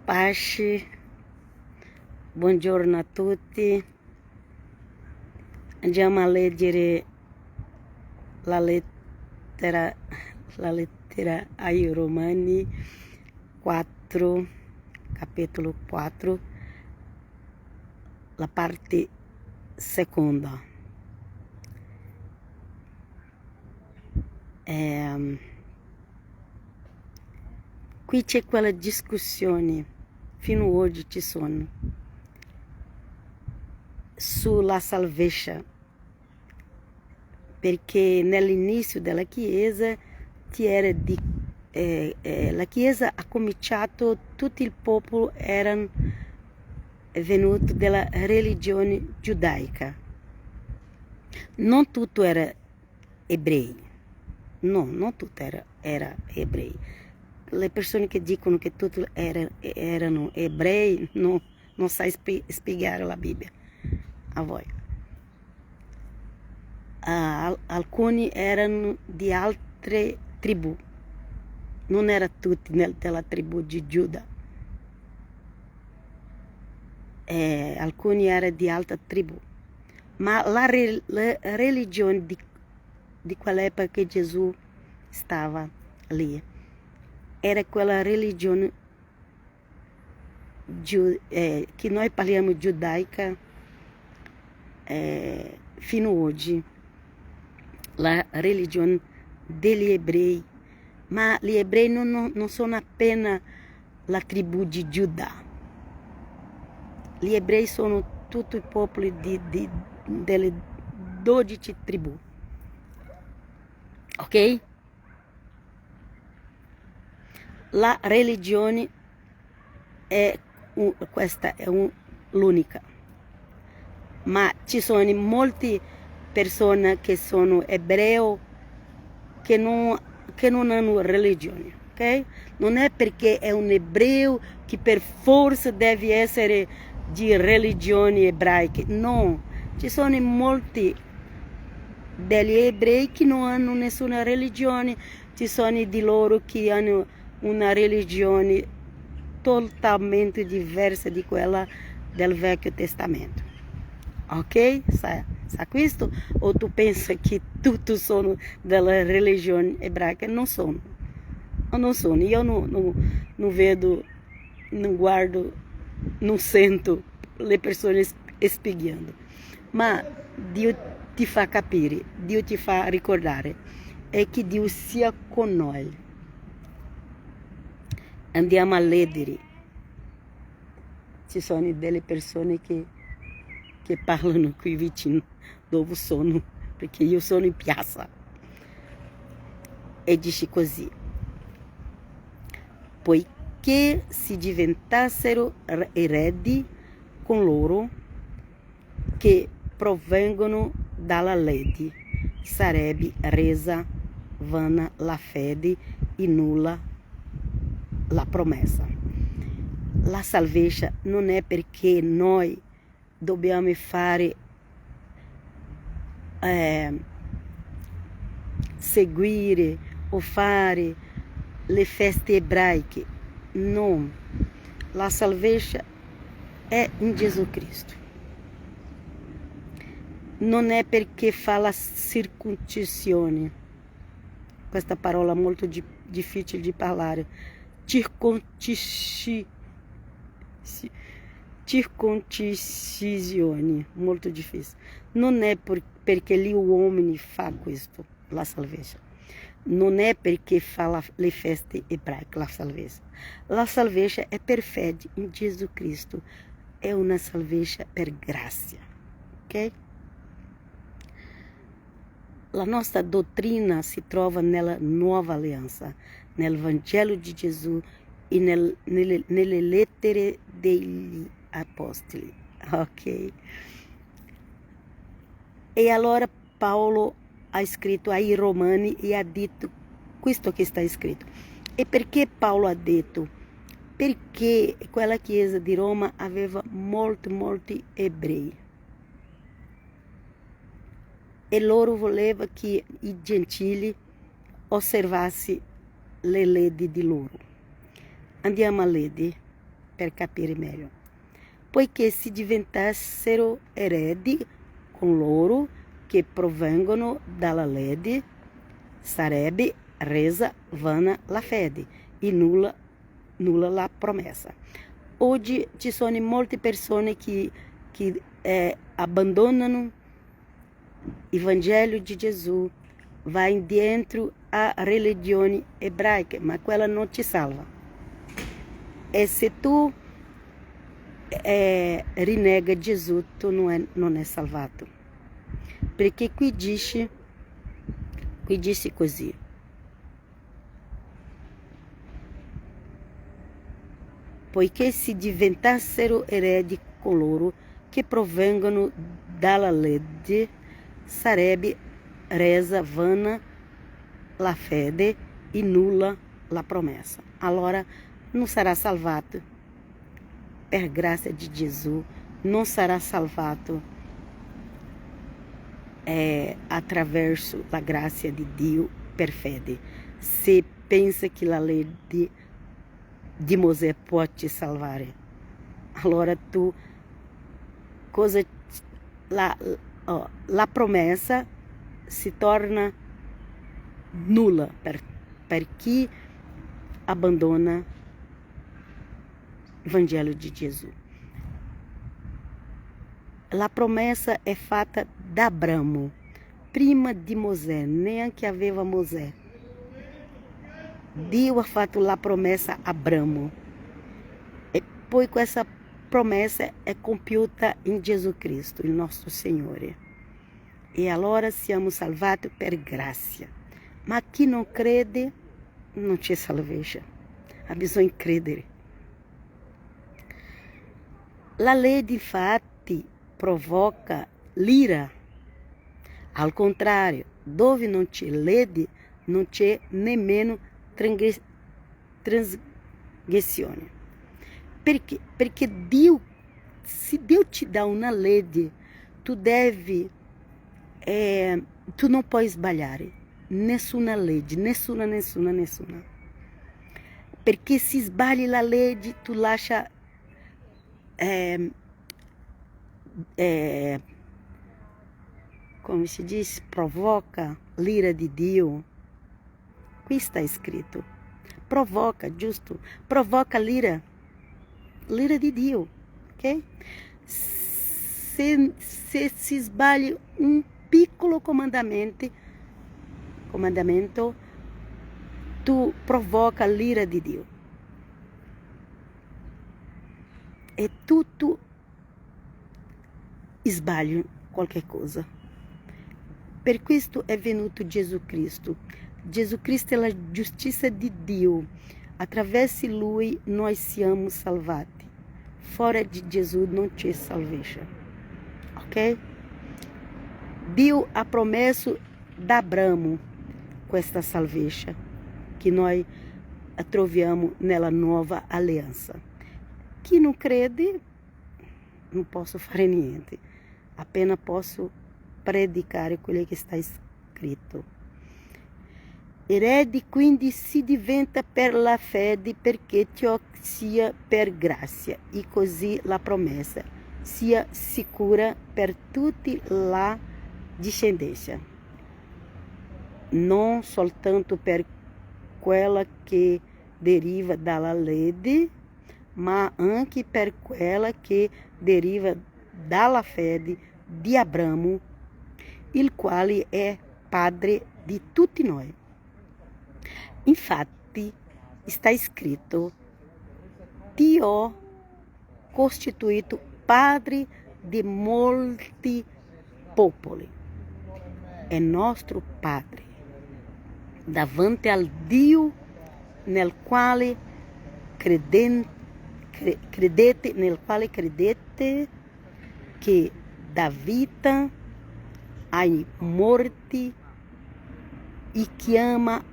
Pace, buongiorno a tutti. Andiamo a leggere la lettera ai Romani 4, capitolo 4, la parte seconda. Qui c'è quella discussione, fino oggi ci sono, sulla salvezza, perché nell'inizio della Chiesa la Chiesa ha cominciato, tutto il popolo era venuto dalla religione giudaica. Non tutto era ebrei, no, non tutto era ebrei. Le persone che dicono che tutti erano ebrei non sai spiegare la Bibbia a voi. Alcuni erano di altre tribù, non erano tutti della tribù di Giuda. Alcuni erano di altra tribù, ma la religione di quell'epoca che Gesù stava lì era quella religione che noi parliamo giudaica fino oggi, la religione degli ebrei. Ma gli ebrei non sono appena la tribù di Giuda. Gli ebrei sono tutto il popolo delle 12 tribù. Ok? La religione questa è l'unica, ma ci sono molte persone che sono ebrei che non hanno religione, ok? Non è perché è un ebreo che per forza deve essere di religioni ebraiche, no, ci sono molti degli ebrei che non hanno nessuna religione, ci sono di loro che hanno una religione totalmente diversa di quella del Vecchio Testamento. Ok? Sa questo? O tu pensa che tutti sono della religione ebraica? Non sono. Io non vedo, non guardo, non sento le persone spiegando. Ma Dio ti fa capire, Dio ti fa ricordare, è che Dio sia con noi. Andiamo a leggere. Ci sono delle persone che parlano qui vicino dove sono, perché io sono in piazza. E dice così: poiché si diventassero eredi con loro che provengono dalla legge, sarebbe resa vana la fede e nulla la promessa. La salvezza non è perché noi dobbiamo fare seguire o fare le feste ebraiche, no. La salvezza è in Gesù Cristo. Non è perché fa la circoncisione, questa parola molto difficile di parlare, circoncisione, molto difficile. Non è perché gli uomini fa questo, la salvezza. Non è perché fa le feste ebraiche, la salvezza. La salvezza è per fede in Gesù Cristo. È una salvezza per grazia. Ok? La nostra dottrina si trova nella nuova alleanza, nel Vangelo di Gesù e nelle lettere degli apostoli. Ok? E allora Paolo ha scritto ai Romani e ha detto questo che sta scritto. E perché Paolo ha detto? Perché quella chiesa di Roma aveva molti ebrei. E loro voleva che i gentili osservassero le leggi di loro. Andiamo a leggere per capire meglio. Poiché si diventassero eredi con loro che provengono dalla legge, sarebbe resa vana la fede e nulla la promessa. Oggi ci sono molte persone che abbandonano il Vangelo di Gesù, vai dentro a religioni ebraiche, ma quella non ti salva. E se tu rinega Gesù, tu non è salvato. Perché qui dice così. Poiché si diventassero eredi coloro che provengono dalla legge, sarebbe resa vana la fede e nulla la promessa. Allora non sarà salvato per grazia di Gesù, non sarà salvato attraverso la grazia di Dio per fede. Se pensa que a lei de Moisés pode te salvar, allora tu la promessa si torna nulla per chi abbandona il Vangelo di Gesù. La promessa è fatta da Abramo, prima di Mosè, neanche aveva Mosè. Dio ha fatto la promessa a Abramo e poi questa promessa è compiuta in Gesù Cristo, il nostro Signore. E allora siamo salvati per grazia. Ma chi non crede non c'è salvezza. Ha bisogno di credere. La legge infatti provoca l'ira. Al contrario, dove non c'è legge, non c'è nemmeno trasgressione. Perché? Perché Dio, se Dio ti dà una legge, tu non puoi sbagliare. Nessuna legge, nessuna. Perché se sbagli la legge, tu lascia come si dice, provoca l'ira di Dio. Qui sta scritto, provoca, giusto? Provoca l'ira di Dio, ok? Se si sbagli un piccolo comandamento, tu provoca l'ira di Dio. E tu sbagli qualche cosa. Per questo è venuto Gesù Cristo. Gesù Cristo è la giustizia di Dio. Attraverso Lui noi siamo salvati. Fora di Gesù non c'è salvezza. Ok? Dio ha promesso da Abramo questa salvezza che noi troviamo nella nuova alleanza. Chi non crede non posso fare niente, appena posso predicare quello che sta scritto. Eredi quindi si diventa per la fede perché ciò sia per grazia e così la promessa sia sicura per tutti la discendenza, non soltanto per quella che deriva dalla legge, ma anche per quella che deriva dalla fede di Abramo, il quale è padre di tutti noi. Infatti sta scritto: ti ho costituito padre di molti popoli. È nostro padre davanti al Dio nel quale credete, che dà vita ai morti e chiama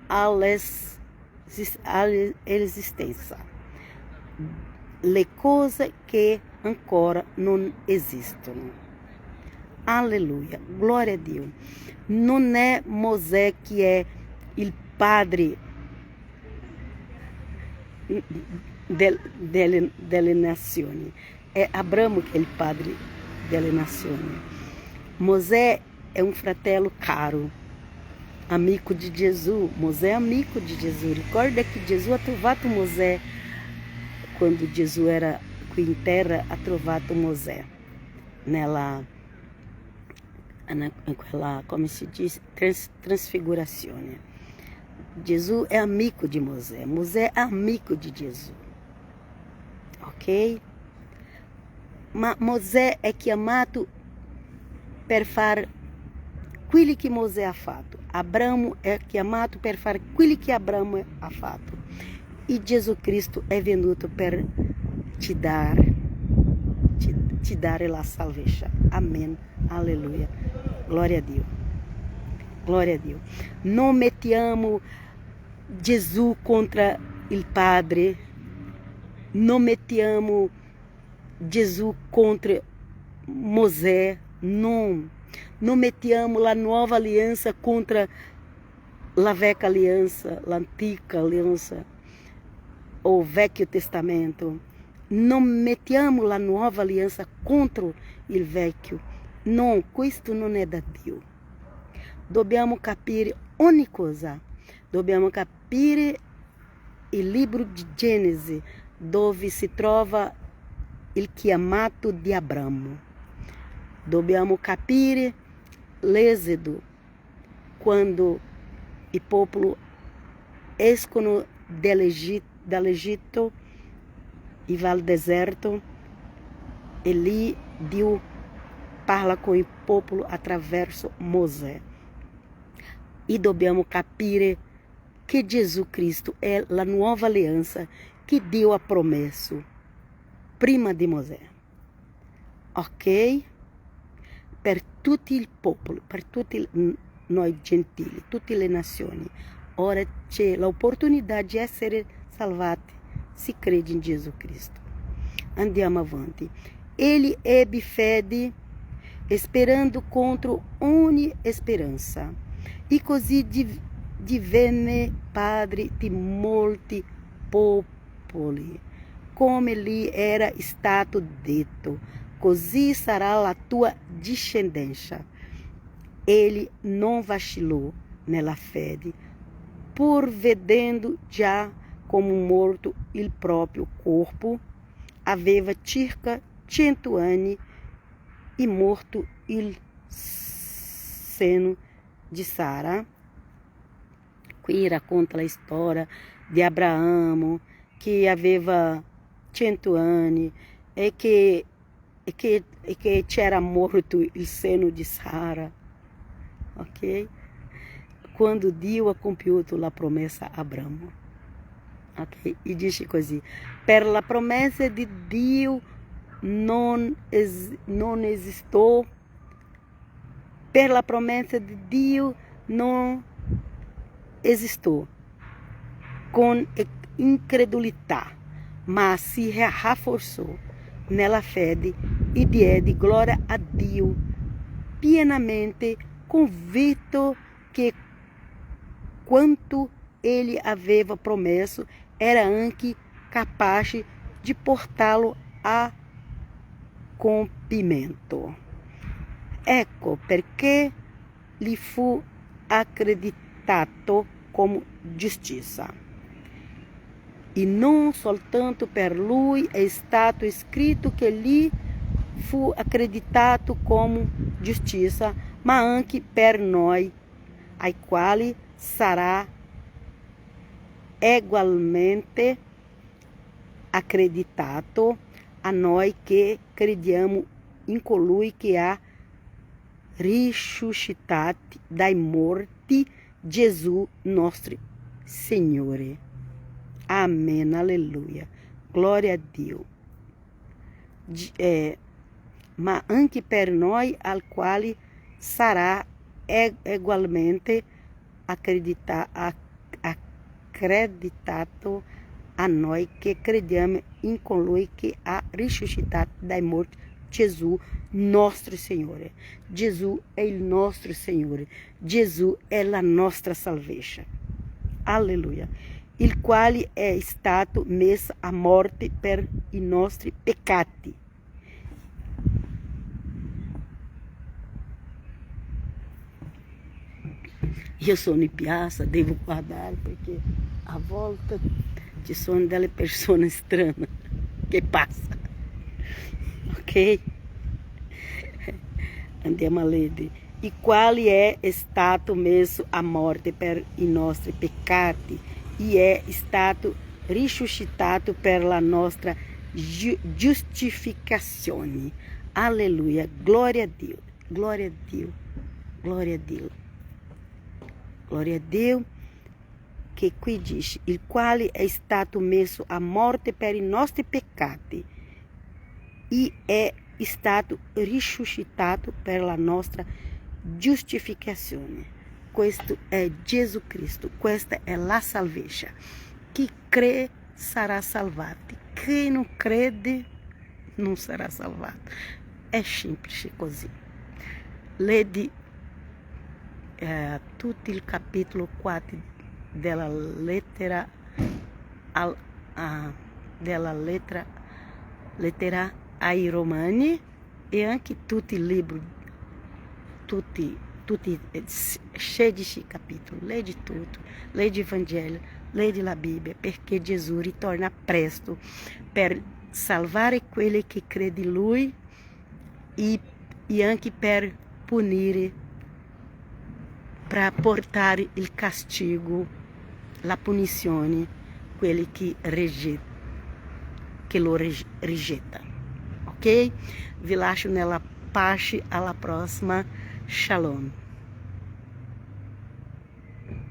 all'esistenza le cose che ancora non esistono. Alleluia, glória a Dio. Non è Mosè che è il padre delle nazioni. È Abramo che è il padre delle nazioni. Mosè è un fratello caro, amico di Gesù. Mosè è amico di Gesù. Ricorda che Gesù ha trovato Mosè quando Gesù era qui in terra, ha trovato Mosè in quella, come si dice, trasfigurazione. Gesù è amico di Mosè. Mosè è amico di Gesù. Ok? Ma Mosè è chiamato per fare quello che Mosè ha fatto. Abramo è chiamato per fare quello che Abramo ha fatto. E Gesù Cristo è venuto per ti dare la salvezza. Amen. Alleluia. Glória a Dio. Glória a Dio. Non mettiamo Gesù contra il Padre. Non mettiamo Gesù contra Mosè. Non mettiamo la nuova aliança contra la vecchia aliança, l'antica aliança, o Vecchio Testamento. Non mettiamo la nuova aliança contro il vecchio. No, questo non è da Dio. Dobbiamo capire ogni cosa. Dobbiamo capire il libro di Genesi, dove si trova il chiamato di Abramo. Dobbiamo capire l'Esodo, quando il popolo escono dall'Egitto e va al deserto, e lì Dio parla con il popolo attraverso Mosè. E dobbiamo capire che Gesù Cristo è la nuova alleanza che Dio ha promesso prima di Mosè. Ok? Per tutti il popolo, per tutti noi gentili, tutte le nazioni. Ora c'è l'opportunità di essere salvati se crede in Gesù Cristo. Andiamo avanti. Ele ebbe fede, sperando contro ogni speranza, e così divenne padre di molti popoli, come lhe era stato detto: così sarà la tua discendência. Ele não vacilou nella fede, pur vedendo già como morto il proprio corpo, aveva circa 100 anni, e morto il seno di Sara. Qui racconta la storia di Abramo, che aveva 100 anni e che c'era morto il seno di Sara. Ok? Quando Dio ha compiuto la promessa a Abramo. Ok? E dice così: per la promessa di Dio non esistiu. Per la promessa di Dio non esistiu con incredulità, ma si rafforzò nella fede e diede gloria a Dio, pienamente convinto che quanto ele aveva promesso era anche capace di portá-lo a compimento. Ecco perché gli fu accreditato come giustizia. E non soltanto per lui è stato scritto che gli fu accreditato come giustizia, ma anche per noi, ai quali sarà ugualmente accreditato a noi che crediamo in colui che ha risuscitato dai morti, Gesù nostro Signore. Amen, alleluia. Glória a Dio. Ma anche per noi, al quale sarà ugualmente accreditato a noi che crediamo in colui che ha risuscitato dai morti, Gesù nostro Signore. Gesù è il nostro Signore. Gesù è la nostra salvezza. Alleluia. il quale è stato messo a morte per i nostri peccati. Io sono in piazza, devo guardare perché a volte ci sono delle persone strane che passano. Ok? Andiamo a leggere. Il quale è stato messo a morte per i nostri peccati e è stato risuscitato per la nostra giustificazione. Alleluia. Glória a Dio. Glória a Dio. Glória a Dio. Glória a Dio. Che qui dice, il quale è stato messo a morte per i nostri peccati e è stato risuscitato per la nostra giustificazione. Questo è Gesù Cristo, questa è la salvezza. Chi crê sarà salvato, chi non crede non sarà salvato. È semplice così. Leggi tutto il capitolo 4 della lettera ai Romani e anche tutti i libri, tutti 16 capitoli. Leggi tutto, leggi il Vangelo, leggi la Bibbia, perché Gesù ritorna presto per salvare quelli che credono in Lui e anche per punire, per portare il castigo, la punizione, quelli che lo rigettano. Ok? Vi lascio nella pace, alla prossima. Shalom.